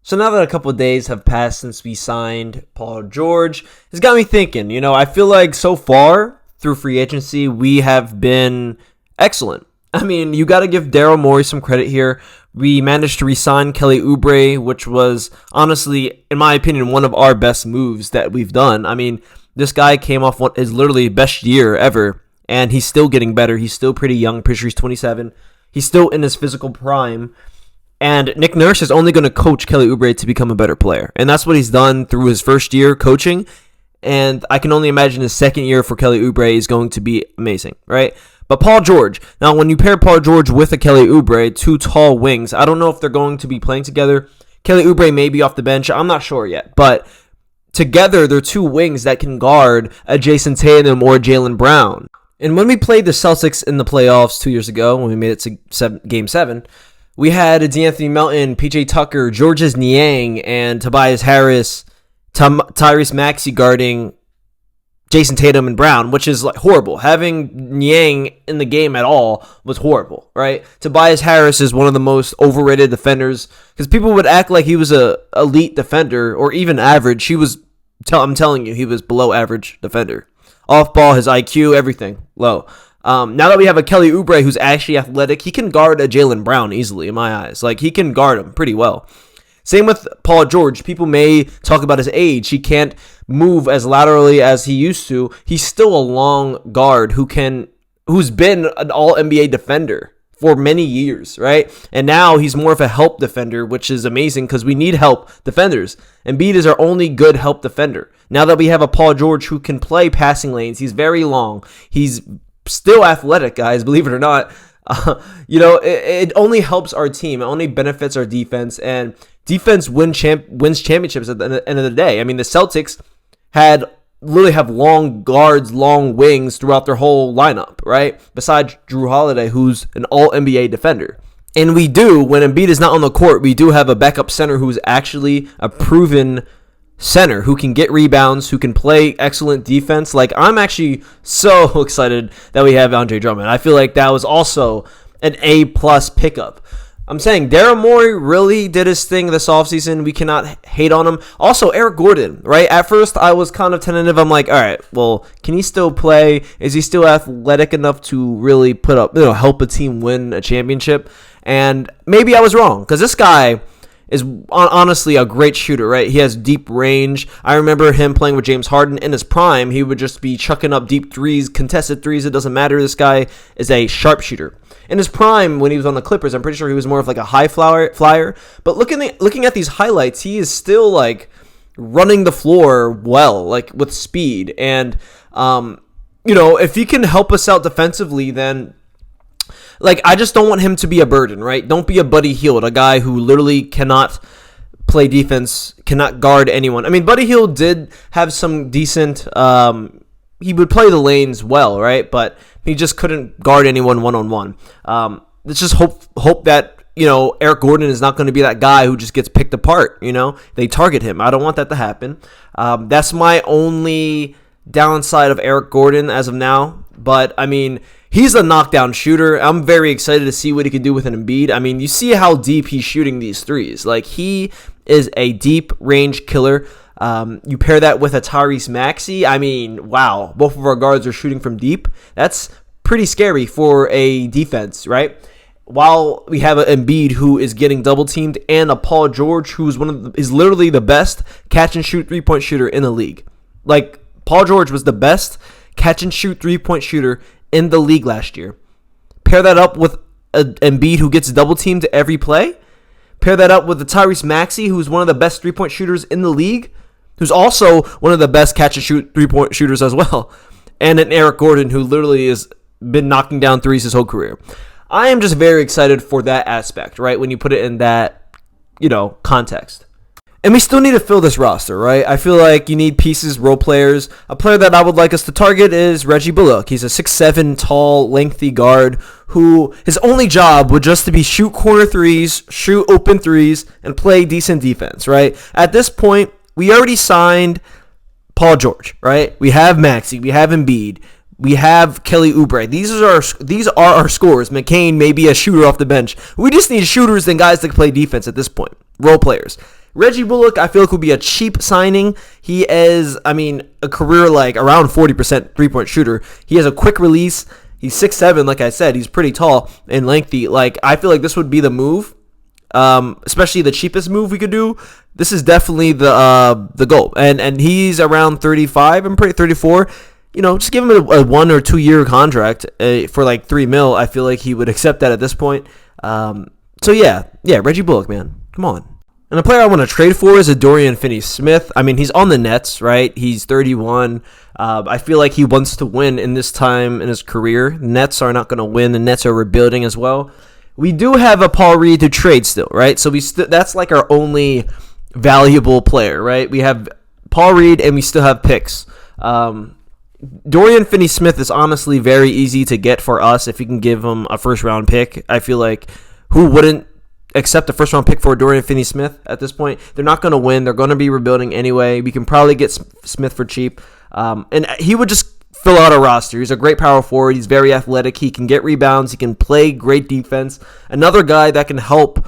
So now that a couple of days have passed since we signed Paul George, it's got me thinking, I feel like so far through free agency, we have been excellent. I mean, you got to give Daryl Morey some credit here. We managed to re-sign Kelly Oubre, which was honestly, in my opinion, one of our best moves that we've done. I mean, this guy came off what is literally best year ever, and he's still getting better. He's still pretty young. Pretty sure he's 27. He's still in his physical prime. And Nick Nurse is only going to coach Kelly Oubre to become a better player. And that's what he's done through his first year coaching. And I can only imagine his second year for Kelly Oubre is going to be amazing, right? But Paul George. Now, when you pair Paul George with a Kelly Oubre, two tall wings, I don't know if they're going to be playing together. Kelly Oubre may be off the bench. I'm not sure yet. But together, they're two wings that can guard a Jason Tatum or Jaylen Brown. And when we played the Celtics in the playoffs 2 years ago, when we made it to Game 7, we had D'Anthony Melton, PJ Tucker, Georges Niang, and Tobias Harris, Tyrese Maxey guarding Jason Tatum and Brown, which is like horrible. Having Niang in the game at all was horrible, right? Tobias Harris is one of the most overrated defenders because people would act like he was a elite defender or even average. I'm telling you, he was below average defender. Off ball, his IQ, everything low. Now that we have a Kelly Oubre who's actually athletic, he can guard a Jaylen Brown easily in my eyes. Like, he can guard him pretty well. Same with Paul George. People may talk about his age. He can't move as laterally as he used to. He's still a long guard who's been an all-NBA defender for many years, right? And now he's more of a help defender, which is amazing because we need help defenders. Embiid is our only good help defender. Now that we have a Paul George who can play passing lanes, he's very long. He's still athletic, guys, believe it or not. It only helps our team. It only benefits our defense, and defense wins championships at the end of the day. I mean, the Celtics literally have long guards, long wings throughout their whole lineup, right? Besides Drew Holiday, who's an all-NBA defender. And we do, when Embiid is not on the court, we do have a backup center who's actually a proven center who can get rebounds, who can play excellent defense. Like, I'm actually so excited that we have Andre Drummond. I feel like that was also an A-plus pickup. I'm saying Daryl Morey really did his thing this offseason. We cannot hate on him. Also, Eric Gordon, right? At first, I was kind of tentative. I'm like, all right, well, can he still play? Is he still athletic enough to really put up, help a team win a championship? And maybe I was wrong, because this guy is honestly a great shooter, right? He has deep range. I remember him playing with James Harden in his prime. He would just be chucking up deep threes, contested threes. It doesn't matter. This guy is a sharpshooter. In his prime, when he was on the Clippers, I'm pretty sure he was more of like a high flyer. But looking at these highlights, he is still like running the floor well, like with speed. And if he can help us out defensively, then I just don't want him to be a burden, right? Don't be a Buddy Hield, a guy who literally cannot play defense, cannot guard anyone. I mean, Buddy Hield did have some decent, he would play the lanes well, right? But he just couldn't guard anyone one-on-one. Let's just hope that, Eric Gordon is not going to be that guy who just gets picked apart, They target him. I don't want that to happen. That's my only downside of Eric Gordon as of now. But, I mean, he's a knockdown shooter. I'm very excited to see what he can do with an Embiid. I mean, you see how deep he's shooting these threes. Like, he is a deep range killer. You pair that with a Tyrese Maxey. I mean, wow. Both of our guards are shooting from deep. That's pretty scary for a defense, right? While we have an Embiid who is getting double teamed and a Paul George who is literally the best catch and shoot 3-point shooter in the league. Like, Paul George was the best catch and shoot 3-point shooter in the league last year. Pair that up with an Embiid who gets double teamed every play. Pair that up with the Tyrese Maxey, who's one of the best 3-point shooters in the league, who's also one of the best catch and shoot 3-point shooters as well. And an Eric Gordon who literally has been knocking down threes his whole career. I am just very excited for that aspect, right? When you put it in that, context. And we still need to fill this roster, right? I feel like you need pieces, role players. A player that I would like us to target is Reggie Bullock. He's a 6'7", tall, lengthy guard who his only job would just to be shoot corner threes, shoot open threes, and play decent defense, right? At this point, we already signed Paul George, right? We have Maxey, we have Embiid, we have Kelly Oubre. These are our scores. McCain may be a shooter off the bench. We just need shooters and guys that can play defense at this point. Role players. Reggie Bullock, I feel like would be a cheap signing. He is, I mean, a career like around 40% three-point shooter. He has a quick release. He's 6'7", like I said. He's pretty tall and lengthy. Like, I feel like this would be the move, especially the cheapest move we could do. This is definitely the goal. And he's around 35. I'm pretty 34. You know, just give him a 1 or 2 year contract for like $3 million. I feel like he would accept that at this point. So yeah, Reggie Bullock, man, come on. And the player I want to trade for is a Dorian Finney-Smith. I mean, he's on the Nets, right? He's 31. I feel like he wants to win in this time in his career. The Nets are not going to win. The Nets are rebuilding as well. We do have a Paul Reed to trade still, right? So that's like our only valuable player, right? We have Paul Reed and we still have picks. Dorian Finney-Smith is honestly very easy to get for us if you can give him a first-round pick. I feel like who wouldn't accept a first-round pick for Dorian Finney-Smith at this point? They're not going to win. They're going to be rebuilding anyway. We can probably get Smith for cheap. And he would just fill out a roster. He's a great power forward. He's very athletic. He can get rebounds. He can play great defense. Another guy that can help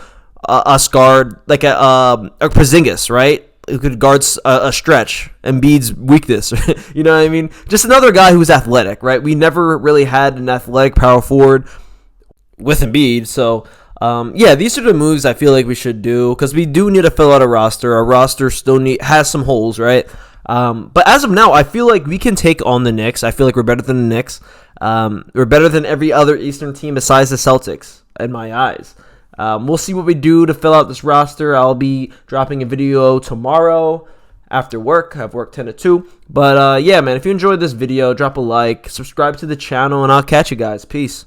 us guard, like a Porzingis, right? Who could guard a stretch, Embiid's weakness. You know what I mean? Just another guy who's athletic, right? We never really had an athletic power forward with Embiid, so yeah, these are the moves I feel like we should do because we do need to fill out a roster. Our roster still has some holes, right? But as of now, I feel like we can take on the Knicks. I feel like we're better than the Knicks. We're better than every other Eastern team besides the Celtics, in my eyes. We'll see what we do to fill out this roster. I'll be dropping a video tomorrow after work. I have work 10 to 2. But yeah, man, if you enjoyed this video, drop a like, subscribe to the channel, and I'll catch you guys. Peace.